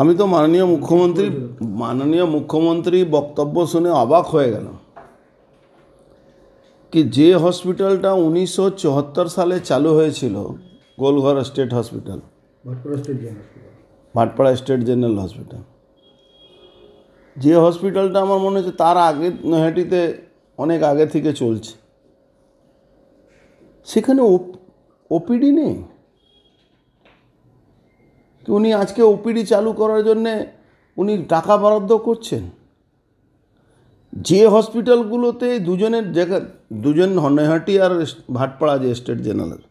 আমি তো মাননীয় মুখ্যমন্ত্রী বক্তব্য শুনে অবাক হয়ে গেলাম कि जे हॉस्पिटलटा 1974 साले चालू হয়েছিল Golghar state hospital, Bhatpara state general hospital, যে হসপিটালটা আমার মনে হচ্ছে তার আগে নৈহাটিতে অনেক আগে থেকে চলছে, সেখানে ওপিডি নেই। উনি আজকে ওপিডি চালু করার জন্যে উনি টাকা বরাদ্দ করছেন। যে হসপিটালগুলোতে দুজন নৈহাটি আর ভাটপাড়া যে স্টেট জেনারেল,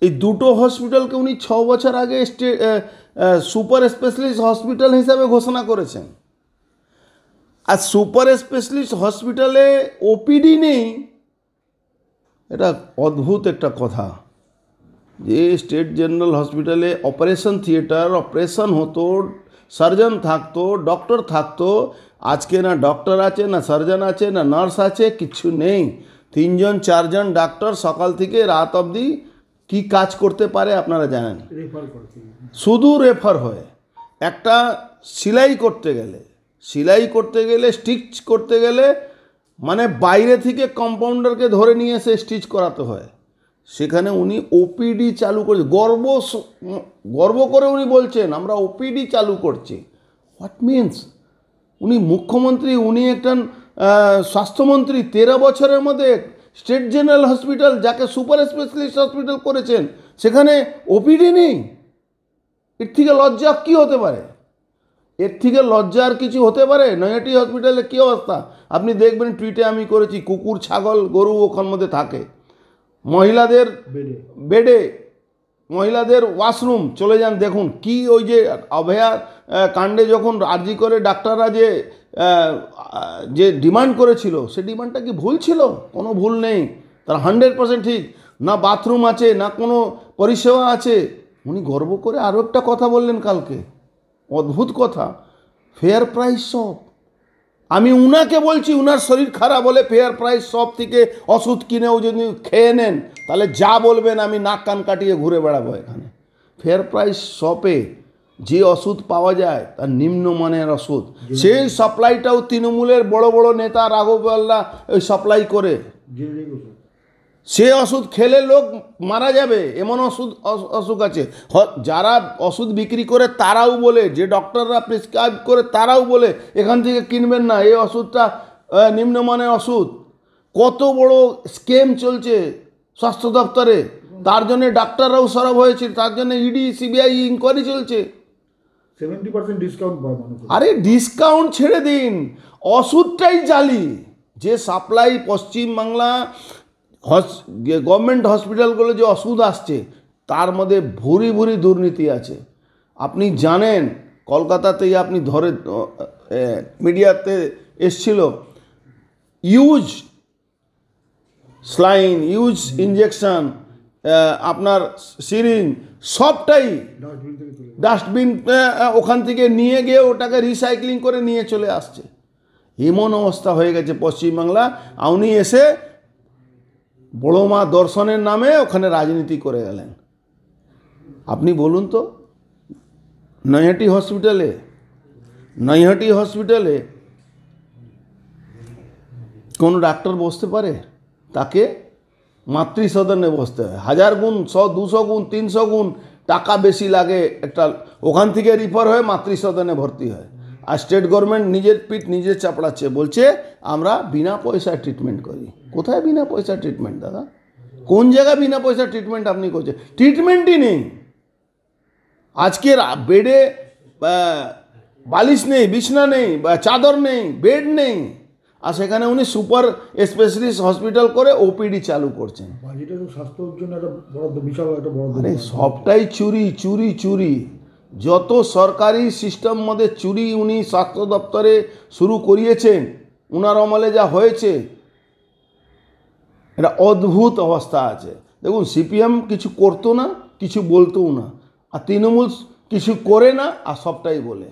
এই দুটো হসপিটালকে উনি 6 বছর আগে সুপার স্পেশালিস্ট হসপিটাল হিসাবে ঘোষণা করেছেন। আর সুপার স্পেশালিস্ট হসপিটালে ওপিডি নেই, এটা অদ্ভুত একটা কথা। যে স্টেট জেনারেল হসপিটালে অপারেশন থিয়েটার, অপারেশন হতো, সার্জন থাকতো, ডক্টর থাকতো, আজকে না ডক্টর আছে, না সার্জন আছে, না নার্স আছে, কিচ্ছু নেই। 3জন 4জন ডাক্তার সকাল থেকে রাত অবধি কি কাজ করতে পারে আপনারা জানেন? শুধু রেফার হয়। একটা সেলাই করতে গেলে স্টিচ করতে গেলে মানে বাইরে থেকে কম্পাউন্ডারকে ধরে নিয়ে এসে স্টিচ করাতে হয়। সেখানে উনি ওপিডি চালু করছে, গর্ব করে উনি বলছেন আমরা ওপিডি চালু করছি। What means? উনি মুখ্যমন্ত্রী, উনি একজন স্বাস্থ্যমন্ত্রী, 13 বছরের মধ্যে স্টেট জেনারেল হসপিটাল যাকে সুপার স্পেশালিস্ট হসপিটাল করেছেন, সেখানে ওপিডি নেই। এর থেকে লজ্জা কী হতে পারে? এর থেকে লজ্জা আর কিছু হতে পারে? নৈহাটি হসপিটালে কী অবস্থা আপনি দেখবেন, টুইটে আমি করেছি, কুকুর ছাগল গরু ওখান মধ্যে থাকে। মহিলাদের বেডে, মহিলাদের ওয়াশরুম চলে যান, দেখুন কি ওই যে অভয়া কাণ্ডে যখন আরজি করে ডাক্তাররা যে ডিমান্ড করেছিল, সে ডিমান্ডটা কি ভুল ছিল? কোনো ভুল নেই, তার 100% ঠিক। না বাথরুম আছে, না কোনো পরিষেবা আছে। উনি গর্ব করে আরও একটা কথা বললেন কালকে, অদ্ভুত কথা, ফেয়ার প্রাইস শপ। আমি উনাকে বলছি, উনার শরীর খারাপ হলে ফেয়ার প্রাইস শপ থেকে ওষুধ কিনেও যদি খেয়ে নেন, তাহলে যা বলবেন আমি নাক কান কাটিয়ে ঘুরে বেড়াবো এখানে। ফেয়ার প্রাইস শপে যে ওষুধ পাওয়া যায় তার নিম্নমানের ওষুধ, সেই সাপ্লাইটাও তৃণমূলের বড় বড় নেতা রাঘবল্লা ওই সাপ্লাই করে। সে ওষুধ খেলে লোক মারা যাবে এমন অসুখ আছে। যারা ওষুধ বিক্রি করে তারাও বলে, যে ডক্টররা প্রেসক্রাইব করে তারাও বলে এখান থেকে কিনবেন না, এই ওষুধটা নিম্নমানের ওষুধ। কত বড় স্কেম চলছে স্বাস্থ্য দপ্তরে, তার জন্যে ডাক্তাররাও সরব হয়েছে, তার জন্য ইডি সিবিআই ইনকোয়ারি চলছে। 70% ডিসকাউন্ট পায় মানুষ। আরে ডিসকাউন্ট ছেড়ে দিন, ওষুধটাই জালি। যে সাপ্লাই পশ্চিমবাংলা গভর্নমেন্ট হসপিটালগুলো যে ওষুধ আসছে, তার মধ্যে ভুরি ভুরি দুর্নীতি আছে। আপনি জানেন, কলকাতাতেই আপনি ধরে মিডিয়াতে এসছিল, ইউজ স্লাইন, ইউজ ইঞ্জেকশন, আপনার সিরিঞ্জ সবটাই ডাস্টবিন ওখান থেকে নিয়ে গিয়ে ওটাকে রিসাইক্লিং করে নিয়ে চলে আসছে। এমন অবস্থা হয়ে গেছে পশ্চিমবাংলা। উনি এসে বড় মা দর্শনের নামে ওখানে রাজনীতি করে গেলেন। আপনি বলুন তো, নৈহাটি হসপিটালে কোনো ডাক্তার বসতে পারে? তাকে মাতৃসদনে বসতে হয়, 1000 গুণ 100 200 গুণ 300 গুণ টাকা বেশি লাগে। একটা ওখান থেকে রিফার হয়ে মাতৃসদনে ভর্তি হয়। আর স্টেট গভর্নমেন্ট নিজের পিঠ নিজে চাপড়াচ্ছে, বলছে আমরা বিনা পয়সায় ট্রিটমেন্ট করি। কোথায় বিনা পয়সা ট্রিটমেন্ট দাদা? কোন জায়গায় বিনা পয়সা ট্রিটমেন্ট আপনি করছেন? ট্রিটমেন্টই নেই। আজকের বেডে বালিশ নেই, বিছনা নেই, চাদর নেই, বেড নেই, আর সেখানে উনি সুপার স্পেশালিস্ট হসপিটাল করে ওপিডি চালু করছেন। স্বাস্থ্যের জন্য বিশাল একটা বড়, আরে সবটাই চুরি। যত সরকারি সিস্টেম মধ্যে চুরি উনি স্বাস্থ্য দপ্তরে শুরু করিয়েছেন। উনার আমলে যা হয়েছে, এটা অদ্ভুত অবস্থা আছে। দেখুন, সিপিএম কিছু করতো না, কিছু বলতোও না, আর তৃণমূল কিছু করে না আর সবটাই বলে।